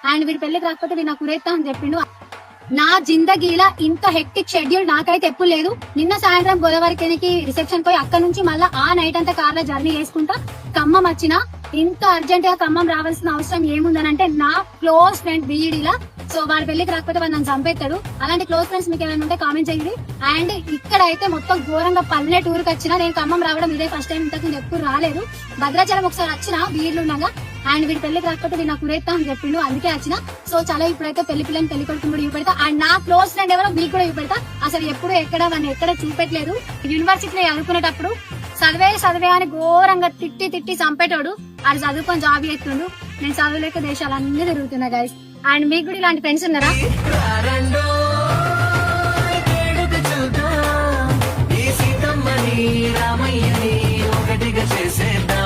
And వీడి పెళ్లికి రాకపోతే వీడు నాకు ఉరేస్తా అని చెప్పిండు. నా జిందగీలా ఇంత హెక్టిక్ షెడ్యూల్ నాకైతే ఎప్పుడు లేదు. నిన్న సాయంత్రం గోదావరికి రిసెప్షన్ పోయి అక్కడ నుంచి మళ్ళీ ఆ నైట్ అంతా కార్ లో జర్నీ చేసుకుంటా ఖమ్మం వచ్చిన. ఇంత అర్జెంట్ గా ఖమ్మం రావాల్సిన అవసరం ఏముందనంటే నా క్లోజ్ ఫ్రెండ్ బీఈడీలా, సో వాడి పెళ్లికి రాకపోతే వాడు నన్ను చంపేస్తాడు. అలాంటి క్లోజ్ ఫ్రెండ్స్ మీకు ఏమైనా ఉంటే కామెంట్ చేయండి. అండ్ ఇక్కడ అయితే మొత్తం ఘోరంగా పల్లెటూరుకి వచ్చిన. నేను ఖమ్మం రావడం ఇదే ఫస్ట్ టైం, ఇంతకు ఎప్పుడు రాలేదు. భద్రాచలం ఒకసారి వచ్చిన బీఈడీలు ఉండగా. అండ్ వీడి పెళ్లికి రాకపోతే వీడు నాకు ఉరేస్తా అని చెప్పిండు, అందుకే వచ్చిన. సో చాలా ఇప్పుడైతే పెళ్లి పిల్లని పెళ్లి కొడుకుని కూడా చూపెడతా. అండ్ నా క్లోజ్ ఫ్రెండ్ ఎవరో మీకు కూడా చూపెడతా. అసలు ఎప్పుడు ఎక్కడ వాడిని ఎక్కడ చూపెట్టలేదు. యూనివర్సిటీలో చదువుకునేటప్పుడు చదివే అని ఘోరంగా తిట్టి చంపేటోడు. అది చదువుకొని జాబ్ చేస్తుండు. నేను చదువులేక దేశాలన్నీ తిరుగుతున్నా గైస్. అండ్ మీకు కూడా ఇలాంటి ఫ్రెండ్స్ ఉన్నారా? రామయ్యని ఒకటిగా చేసేద్దాం.